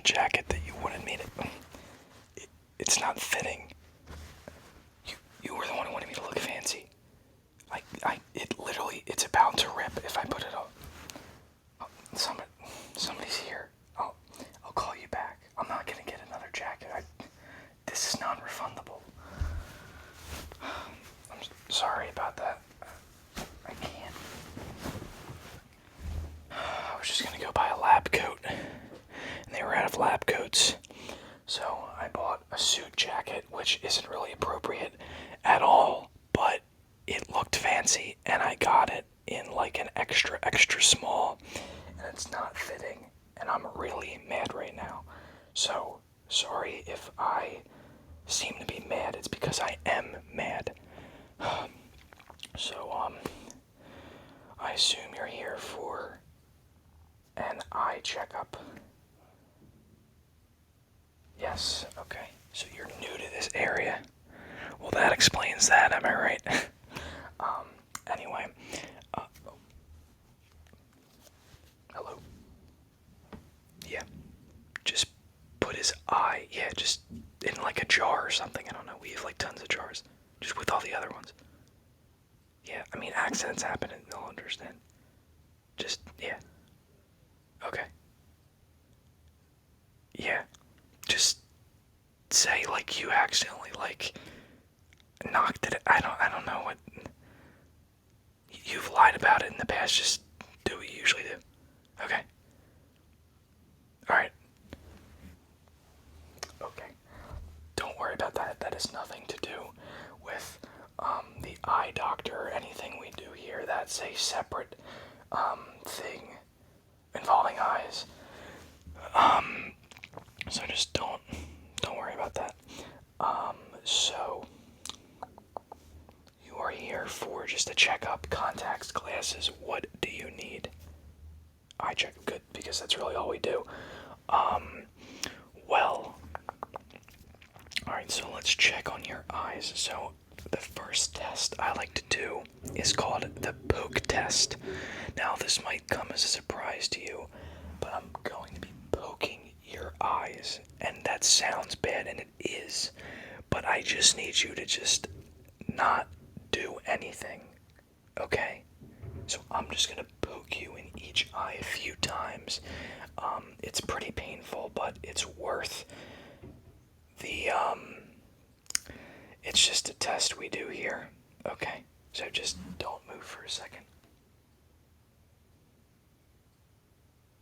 jacket that you wanted me to. It's not fitting. You were the one who wanted me to look fancy. It's about to rip if I put it on. Oh, somebody's here. I'll call you back. I'm not gonna get another jacket. This is non-refundable. I'm sorry about that. I can't. I was just gonna go buy a lab coat, and they were out of lab coats. So I bought a suit jacket, which isn't really appropriate at all, but it looked fancy, and I got it in like an extra small, and it's not fitting, and I'm really mad right now. So sorry if I seem to be mad. It's because I am mad. So I assume you're here for an eye checkup. Yes, okay. So you're new to this area. Well, that explains that, am I right? Anyway. Hello? Yeah. Just put his eye, just in like a jar or something. I don't know. We have like tons of jars. Just with all the other ones. Yeah, I mean, accidents happen and they'll understand. Just, yeah. Okay. Yeah. Just say like you accidentally like knocked it. I don't know what. You've lied about it in the past. Just do what you usually do. Okay. Alright. Okay. Don't worry about that. That has nothing to do with the eye doctor or anything we do here. That's a separate thing involving eyes. So just don't worry about that. So you are here for just a checkup, contacts, glasses. What do you need? Eye check, good, because that's really all we do. Well, alright, so let's check on your eyes. So the first test I like to do is called the poke test. Now this might come as a surprise to you, but I'm going to be poking your eyes, and that sounds bad, and it is, but I just need you to just not do anything, okay? So I'm just gonna poke you in each eye a few times. It's pretty painful, but it's worth the, it's just a test we do here, okay? So just don't move for a second.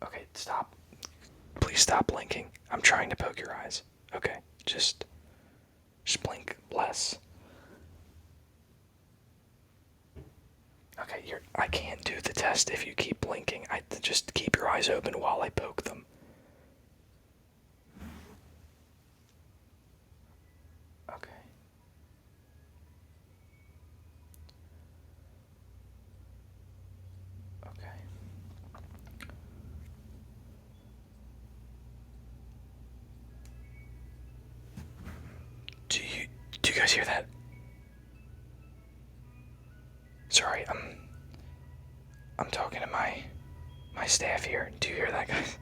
Okay, stop. Please stop blinking. I'm trying to poke your eyes. Okay, just blink less. Okay, I can't do the test if you keep blinking. I just keep your eyes open while I poke them. Okay. Okay. Do you guys hear that? Sorry, I'm talking to my staff here. Do you hear that, guys?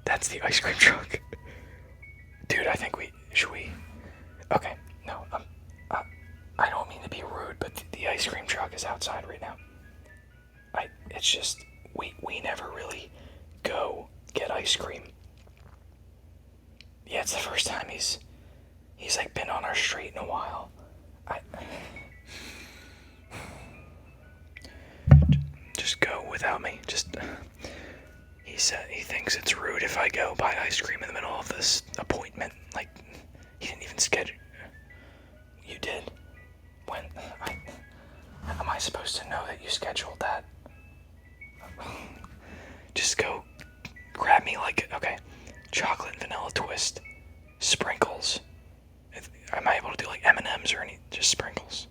That's the ice cream truck. Dude, I think should we? Okay, no, I don't mean to be rude, but the ice cream truck is outside right now. It's just, we never really go get ice cream. Yeah, it's the first time he's like been on our street in a while. Just go without me. He thinks it's rude if I go buy ice cream in the middle of this appointment. Like, he didn't even schedule. You did? When? Am I supposed to know that you scheduled that? Just go grab me okay, chocolate and vanilla twist, sprinkles. Am I able to do like M&Ms or just sprinkles?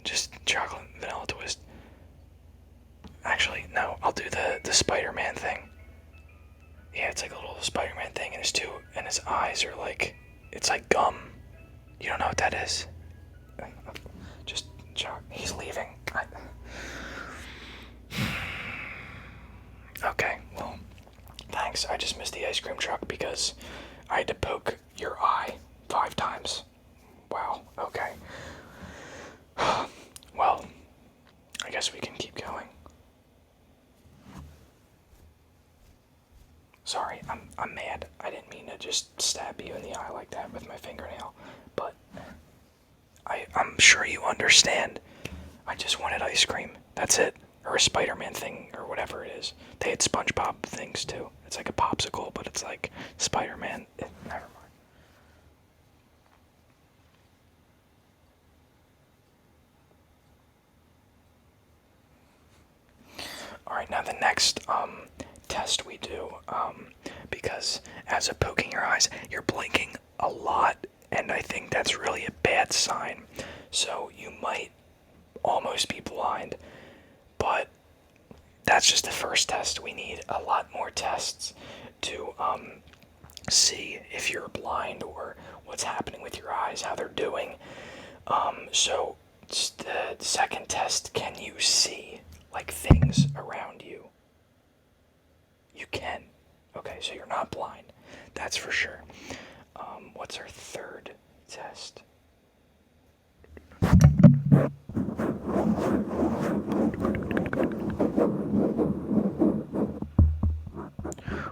Just chocolate and vanilla twist. Actually, no, I'll do the Spider-Man thing. Yeah, it's like a little Spider-Man thing, and his eyes are like, it's like gum. You don't know what that is? Just, he's leaving. Okay, well, thanks. thanks. I just missed the ice cream truck because I had to poke your eye 5 times. Wow, okay. Well, I guess we can keep going. Sorry, I'm mad. I didn't mean to just stab you in the eye like that with my fingernail, but I'm sure you understand. I just wanted ice cream. That's it. Or a Spider-Man thing, or whatever it is. They had SpongeBob things too. It's like a popsicle, but it's like Spider-Man. Never mind. Alright, now the next test we do, because as of poking your eyes, you're blinking a lot, and I think that's really a bad sign. So you might almost be blind, but that's just the first test. We need a lot more tests to see if you're blind or what's happening with your eyes, how they're doing. So the second test, can you see like things around you? You can. Okay, so you're not blind. That's for sure. What's our third test?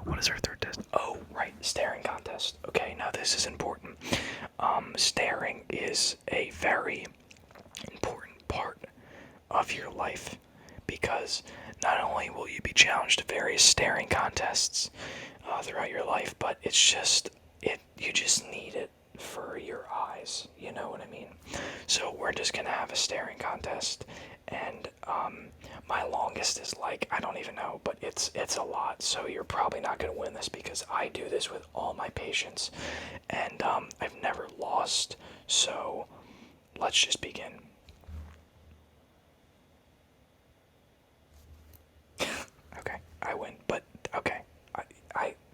What is our third test? Oh, right, staring contest. Okay, now this is important. Staring is a very important part of your life because not only will you be challenged to various staring contests throughout your life, but you just need it for your eyes. You know what I mean? So we're just gonna have a staring contest, and my longest is like, I don't even know, but it's a lot. So you're probably not gonna win this because I do this with all my patients, and I've never lost. So let's just begin. Okay, I win, but okay,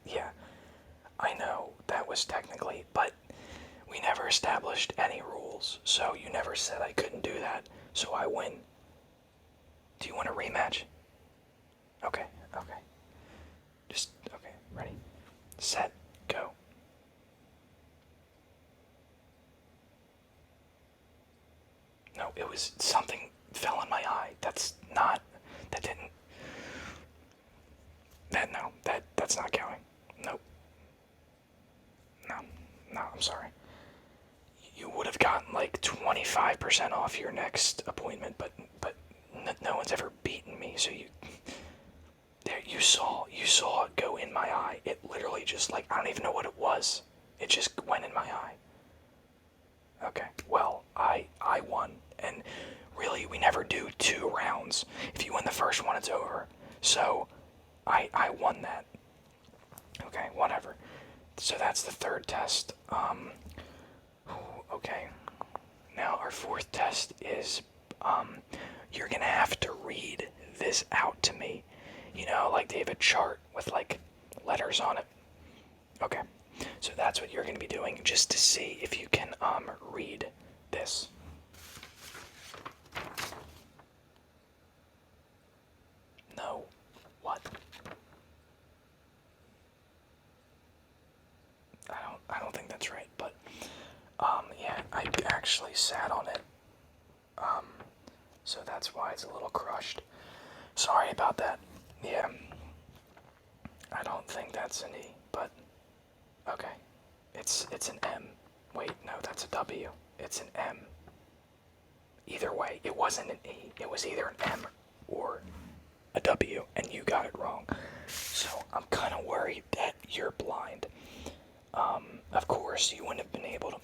yeah, I know that was technically, but we never established any rules, so you never said I couldn't do that, so I win. Do you want a rematch? Okay, okay. Okay, ready? Set, go. No, it was something fell in my eye. That didn't, that's not counting. Nope. No, no, I'm sorry. You would have gotten like 25% off your next appointment, but no one's ever beaten me. So you saw it go in my eye. It literally just like I don't even know what it was. It just went in my eye. Okay, well I won, and really we never do 2 rounds. If you win the first one, it's over. So I won that. Okay, whatever. So that's the third test. Okay. Now our fourth test is you're gonna have to read this out to me. You know, like they have a chart with like letters on it. Okay. So that's what you're gonna be doing just to see if you can read this. No. What? I don't think that's right, but yeah, I actually sat on it. So that's why it's a little crushed. Sorry about that. Yeah. I don't think that's an E, but okay. It's an M. Wait, no, that's a W. It's an M. Either way, it wasn't an E. It was either an M or a W, and you got it wrong. So I'm kind of worried that you're blind. Of course, you wouldn't have been able to.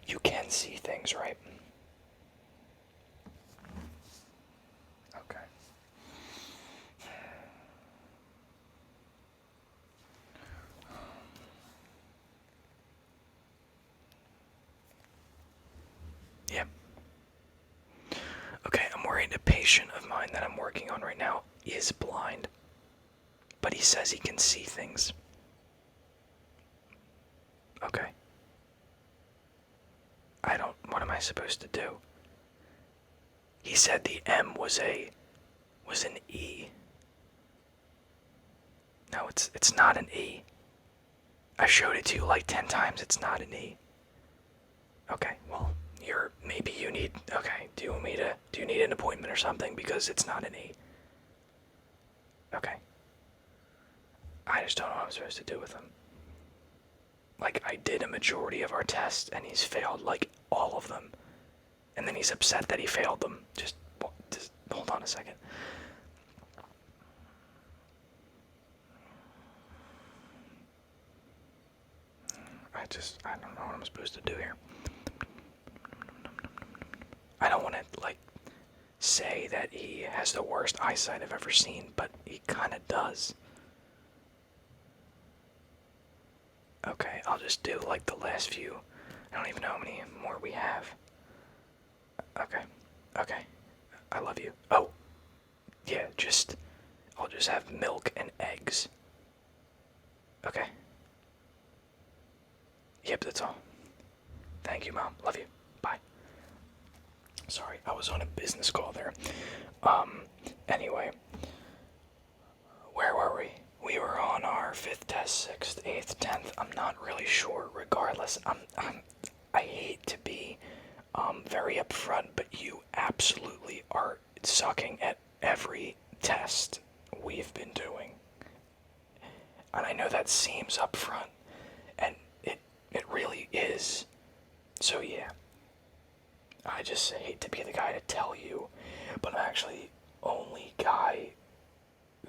You can see things, right? Okay. Yeah. Okay, I'm worried a patient of mine that I'm working on right now is blind, but he says he can see things. Okay. What am I supposed to do? He said the M was an E. No, it's not an E. I showed it to you like 10 times. It's not an E. Okay, well, maybe you need. Okay, do you need an appointment or something because it's not an E? Okay. I just don't know what I'm supposed to do with him. Like, I did a majority of our tests and he's failed like all of them. And then he's upset that he failed them. Just hold on a second. I don't know what I'm supposed to do here. I don't want to, like, say that he has the worst eyesight I've ever seen, but he kind of does. Okay, I'll just do, like, the last few. I don't even know how many more we have. Okay, okay. I love you. Oh, yeah, I'll just have milk and eggs. Okay. Yep, that's all. Thank you, Mom. Love you. Bye. Sorry, I was on a business call there. Anyway, where were we? We were on our 5th test, 6th, 8th, 10th. I'm not really sure. Regardless, I hate to be very upfront, but you absolutely are sucking at every test we've been doing. And I know that seems upfront, and it really is. So yeah, I just hate to be the guy to tell you, but I'm actually only guy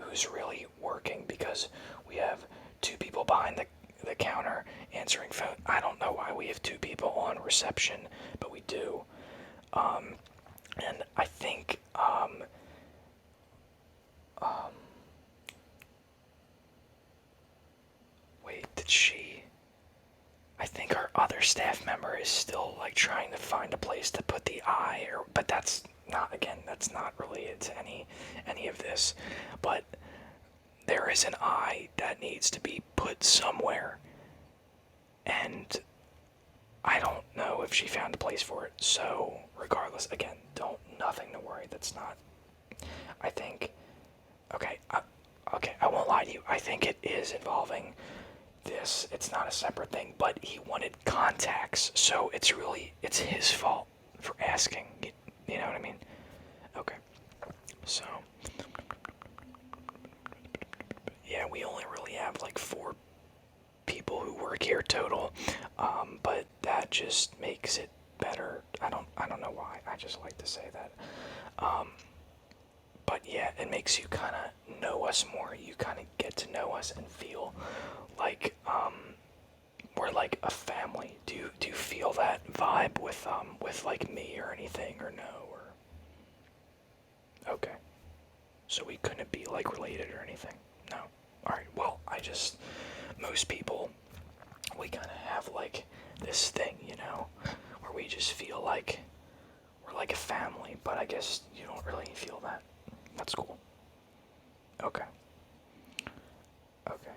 who's really working because we have 2 people behind the counter answering phone. I don't know why we have 2 people on reception, but we do. And I think wait, did she? I think our other staff member is still like trying to find a place to put the eye, but that's not, again, that's not related to any of this. But there is an eye that needs to be put somewhere, and I don't know if she found a place for it. So regardless, again, nothing to worry. That's not. I think. Okay, okay, I won't lie to you. I think it is involving this. It's not a separate thing, but he wanted contacts, so it's his fault for asking. You know what I mean? Okay. So yeah, we only really have like 4 people who work here total, but that just makes it better. I don't know why. I just like to say that. But yeah, it makes you kind of know us more. You kind of get to know us and feel like we're like a family. Do you feel that vibe with like me or anything, or no? Or okay, so we couldn't be like related or anything. No. All right. Well, most people, we kind of have like this thing, where we just feel like we're like a family. But I guess you don't really feel that. That's cool. Okay. Okay.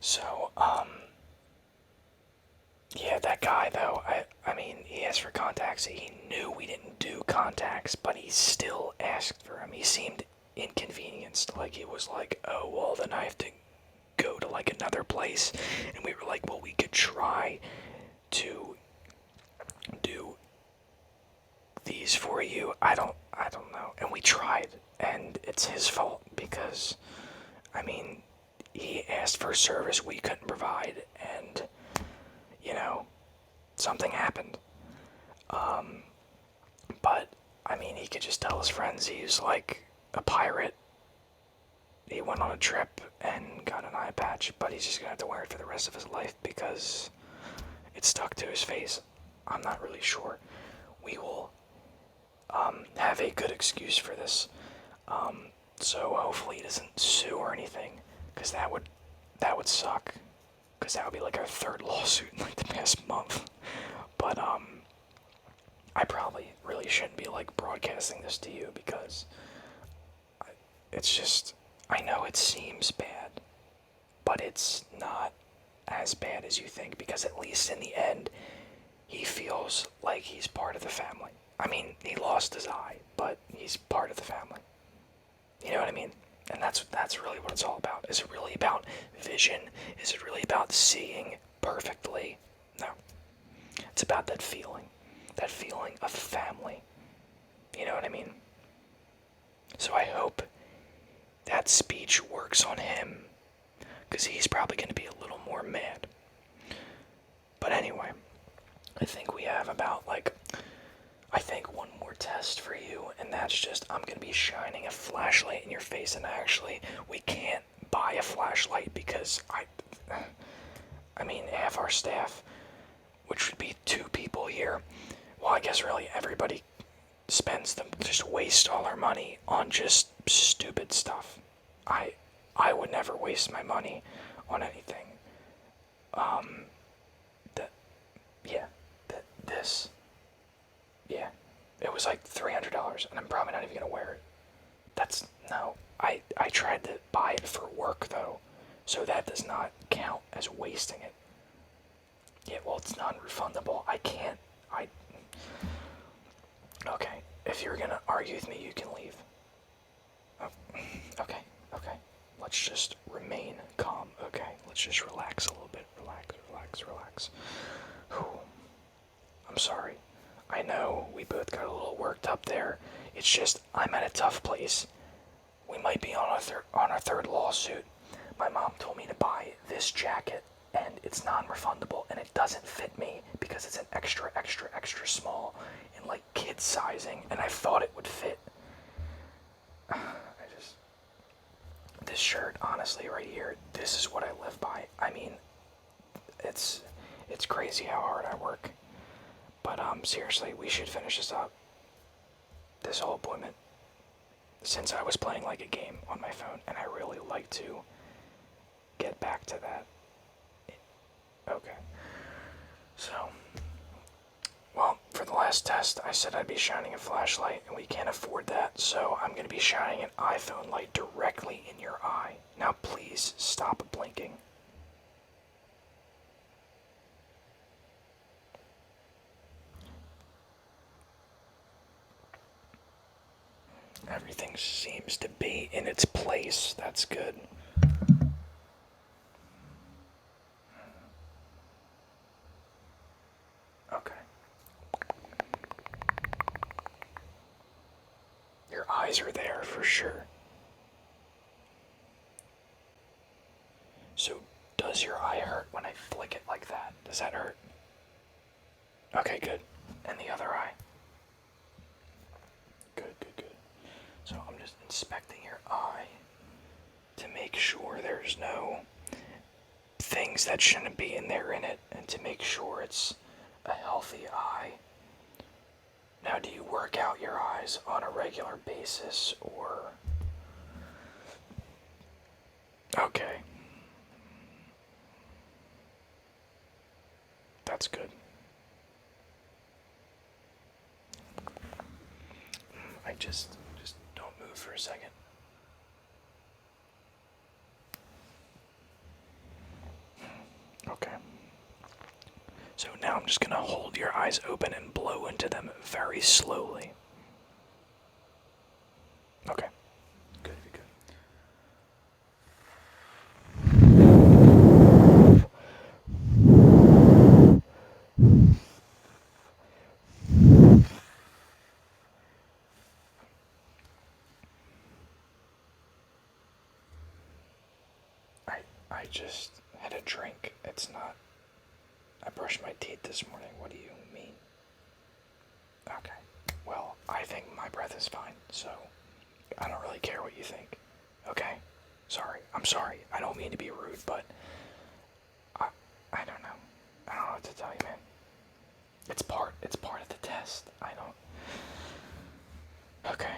So, yeah, that guy though, I mean, he asked for contacts. He knew we didn't do contacts, but he still asked for them. He seemed inconvenienced, like he was like, oh, well, then I have to go to like another place. And we were like, well, we could try to do these for you. I don't know. And we tried, and it's his fault because, I mean, he asked for a service we couldn't provide, and something happened. But I mean, he could just tell his friends he's like a pirate. He went on a trip and got an eye patch, but he's just gonna have to wear it for the rest of his life because it stuck to his face. I'm not really sure. We will have a good excuse for this. So hopefully he doesn't sue or anything, because that would suck. Because that would be like our 3rd lawsuit in like the past month. But I probably really shouldn't be like broadcasting this to you because it's just, I know it seems bad, but it's not as bad as you think, because at least in the end, he feels like he's part of the family. I mean, he lost his eye, but he's part of the family. You know what I mean? And that's really what it's all about. Is it really about vision? Is it really about seeing perfectly? No. It's about that feeling of family. You know what I mean? So I hope that speech works on him, because he's probably going to be a little more mad. But anyway, I think we have about, like, I think one more test for you, and that's just, I'm going to be shining a flashlight in your face, and actually, we can't buy a flashlight because I mean, half our staff, which would be 2 people here, well, I guess really everybody spends them, just waste all our money on just stupid stuff. I would never waste my money on anything. That, yeah, this, yeah, it was like $300, and I'm probably not even gonna wear it. That's, no, I tried to buy it for work though, so that does not count as wasting it. Yeah, well, it's non-refundable. I can't, okay, if you're gonna argue with me, you can leave. Oh, okay, okay. Let's just remain calm, okay? Let's just relax a little bit. Relax. Whew. I'm sorry. I know we both got a little worked up there. It's just, I'm at a tough place. We might be on our third lawsuit. My mom told me to buy this jacket, and it's non-refundable, and it doesn't fit me because it's an extra small in like kid sizing, and I thought it would fit. This shirt, honestly, right here, this is what I live by. I mean, it's crazy how hard I work. But seriously, we should finish this up. This whole appointment, since I was playing like a game on my phone, and I really like to get back to that. Okay. So, well, for the last test, I said I'd be shining a flashlight, and we can't afford that, so I'm going to be shining an iPhone light directly in your eye. Now please stop blinking. Everything seems to be in its place. That's good. Okay. Your eyes are there for sure. So, does your eye hurt when I flick it like that? Does that hurt? Okay, good. And the other eye? Good. So I'm just inspecting your eye to make sure there's no things that shouldn't be in there in it, and to make sure it's a healthy eye. Now, do you work out your eyes on a regular basis, or... Okay. That's good. I just don't move for a second. Okay. So now I'm just gonna hold your eyes open and blow into them very slowly. Okay. Good. I just had a drink. It's not... I brushed my teeth this morning. What do you mean? Okay. Well, I think my breath is fine, so I don't really care what you think. Okay? Sorry. I'm sorry. I don't mean to be rude, but I don't know. I don't know what to tell you, man. It's part of the test. I don't... Okay.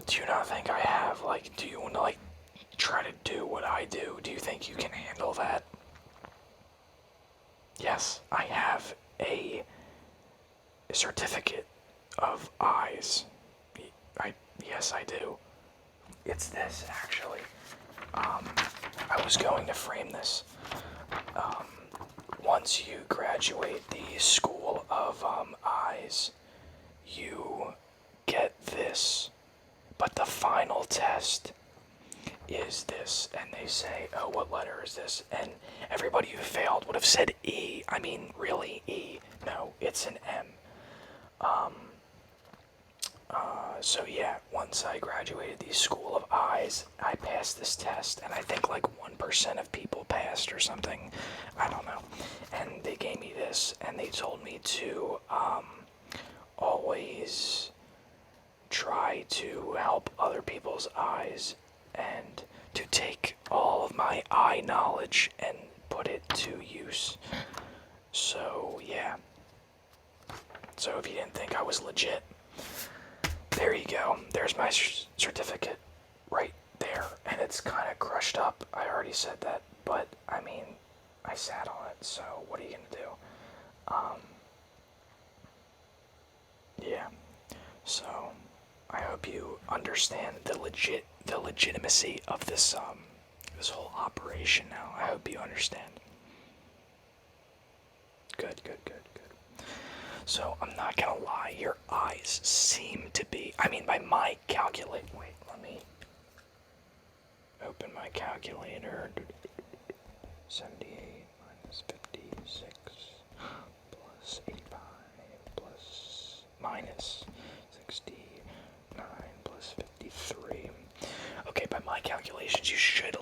Do you not think I have, like, do you want to, like, try to do what I do? Do you think you can handle that? Yes, I have a certificate of eyes. Yes, I do. It's this, actually. I was going to frame this. Once you graduate the School of Eyes, you get is this? And they say, oh, what letter is this? And everybody who failed would have said E. I mean, really, E. No, it's an M. So yeah, once I graduated the School of Eyes, I passed this test, and I think like 1% of people passed or something. I don't know. And they gave me this, and they told me to always try to help other people's eyes and to take all of my eye knowledge and put it to use. So yeah. So if you didn't think I was legit, there you go. There's my certificate right there. And it's kind of crushed up. I already said that. But, I mean, I sat on it. So, what are you going to do? Yeah. So, I hope you understand the legitimacy of this, this whole operation now. I hope you understand. Good, good, good, good. So, I'm not gonna lie, your eyes seem to be, I mean, by my calculate, wait, let me open my calculator. 78 minus 56 plus 85 plus minus 69 plus 53. Okay, by my calculations, you should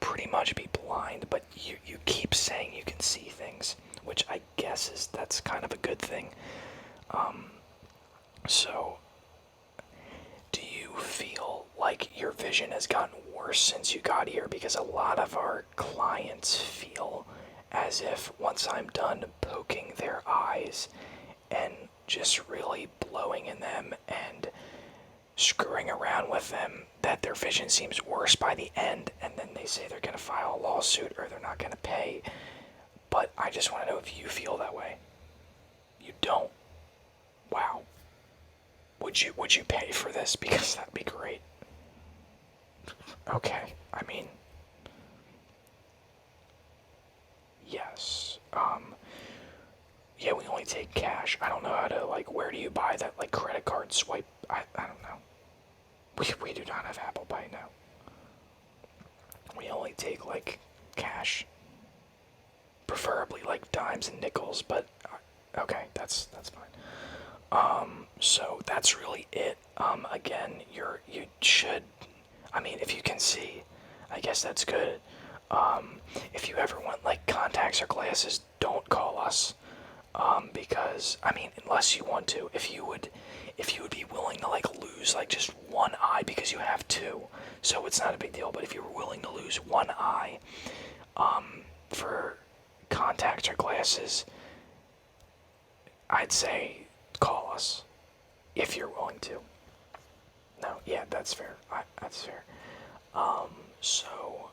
pretty much be blind, but you keep saying you can see things, which I guess that's kind of a good thing. So, do you feel like your vision has gotten worse since you got here? Because a lot of our clients feel as if once I'm done poking their eyes and just really blowing in them and screwing around with them, that their vision seems worse by the end, and then they say they're going to file a lawsuit or they're not going to pay. But I just want to know if you feel that way. You don't? Wow. Would you pay for this? Because that'd be great. Okay, I mean, yes. Yeah, we only take cash. I don't know how to, like, where do you buy that, like, credit card swipe? I don't know. We do not have Apple Pay now. We only take, like, cash. Preferably, like, dimes and nickels, but, okay, that's fine. So that's really it. Again, you should, I mean, if you can see, I guess that's good. If you ever want, like, contacts or glasses, don't call us. Because, I mean, unless you want to, if you would be willing to, like, lose, like, just one eye, because you have two, so it's not a big deal, but if you were willing to lose one eye, for contacts or glasses, I'd say call us if you're willing to. No, yeah, that's fair. That's fair. So,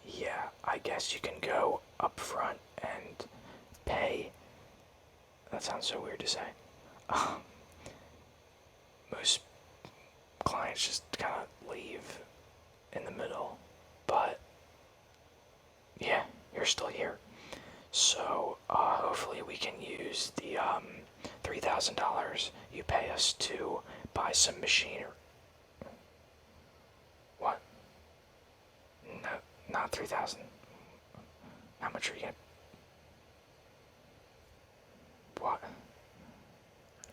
yeah, I guess you can go up front and pay. That sounds so weird to say. Most clients just kind of leave in the middle, but yeah, you're still here. So, hopefully we can use the $3,000 you pay us to buy some machinery. What? No, not 3,000. How much are you gonna? What?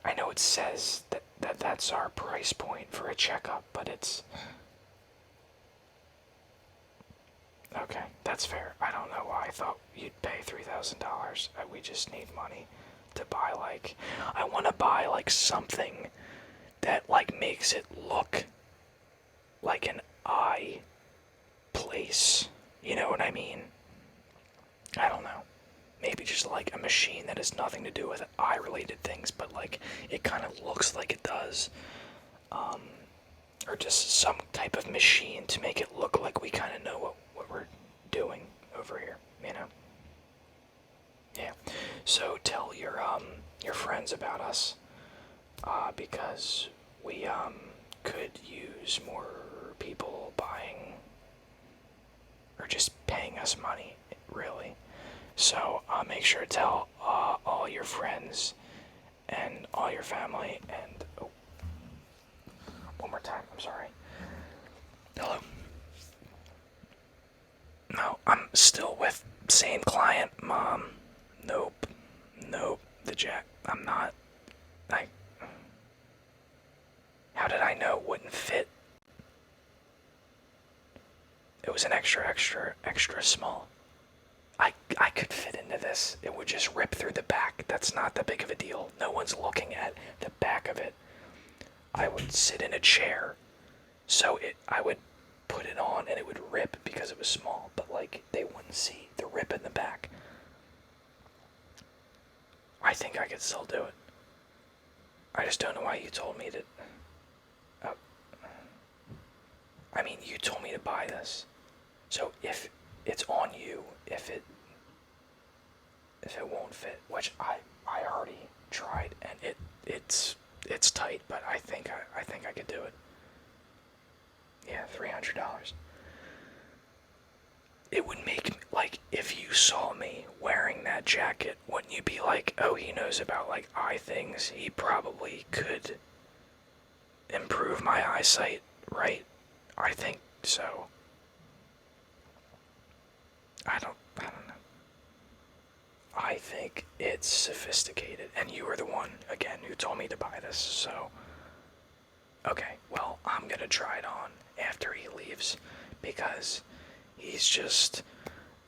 I know it says that's our price point for a checkup, but it's okay. That's fair. I don't know why I thought you'd pay $3,000. We just need money to buy, like, I want to buy, like, something that, like, makes it look like an eye place. You know what I mean? I don't know. Maybe just, like, a machine that has nothing to do with eye-related things, but, like, it kind of looks like it does. Or just some type of machine to make it look like we kind of know what we're doing over here, you know? Yeah. So tell your friends about us, because we could use more people buying or just paying us money, really. So make sure to tell all your friends and all your family. And one more time, I'm sorry. Hello. Still with same client, mom. Nope. Nope. The jack. I'm not. I. How did I know it wouldn't fit? It was an extra small. I could fit into this. It would just rip through the back. That's not that big of a deal. No one's looking at the back of it. I would sit in a chair, so I would put it on and it would rip because it was small, but like they wouldn't see the rip in the back. I think I could still do it. I just don't know why you told me to. Oh. I mean, you told me to buy this, so if it's on you, if it won't fit, which I already tried and it's tight, but I think I could do it. Yeah, $300. It would make me, like, if you saw me wearing that jacket, wouldn't you be like, oh, he knows about like eye things, he probably could improve my eyesight, right? I think so. I don't know. I think it's sophisticated, and you were the one, again, who told me to buy this, so. Okay, well, I'm gonna try it on after he leaves, because he's just,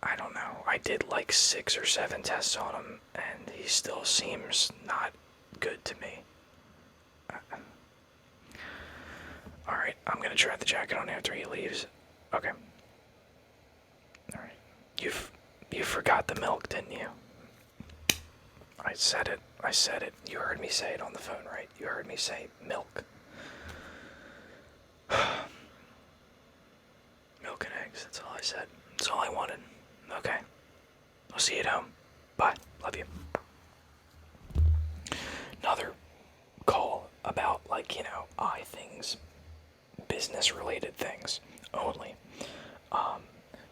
I don't know, I did like 6 or 7 tests on him, and he still seems not good to me. Alright, I'm gonna try the jacket on after he leaves. Okay. Alright. You forgot the milk, didn't you? I said it. You heard me say it on the phone, right? You heard me say milk. Milk and eggs, that's all I said. That's all I wanted. Okay. I'll see you at home. Bye. Love you. Another call about, like, eye things. Business related things only.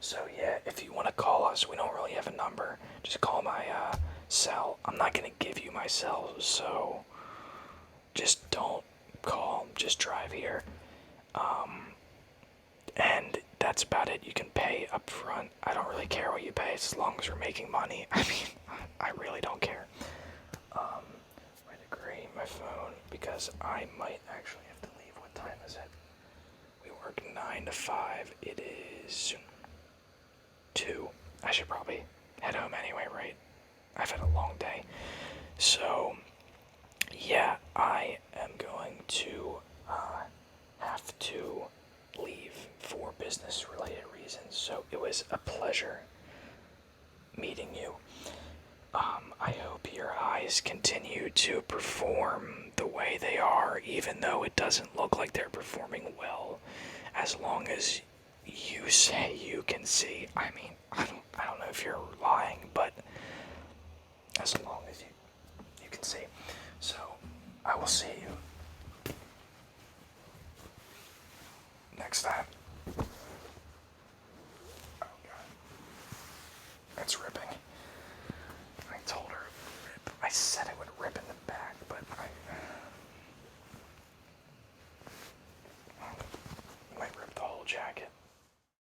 So yeah, if you want to call us, we don't really have a number. Just call my cell. I'm not gonna give you my cell, so just don't call. Just drive here. And that's about it. You can pay up front. I don't really care what you pay as long as we're making money. I mean, I really don't care. Might agree my phone because I might actually have to leave. What time is it? We work 9 to 5. It is 2. I should probably head home anyway, right? I've had a long day. So, yeah, I am going to have to leave for business-related reasons. So it was a pleasure meeting you. I hope your eyes continue to perform the way they are, even though it doesn't look like they're performing well. As long as you say you can see. I mean, I don't know if you're lying, but as long as you can see. So, I will see you next time. Oh god. That's ripping. I told her. I said it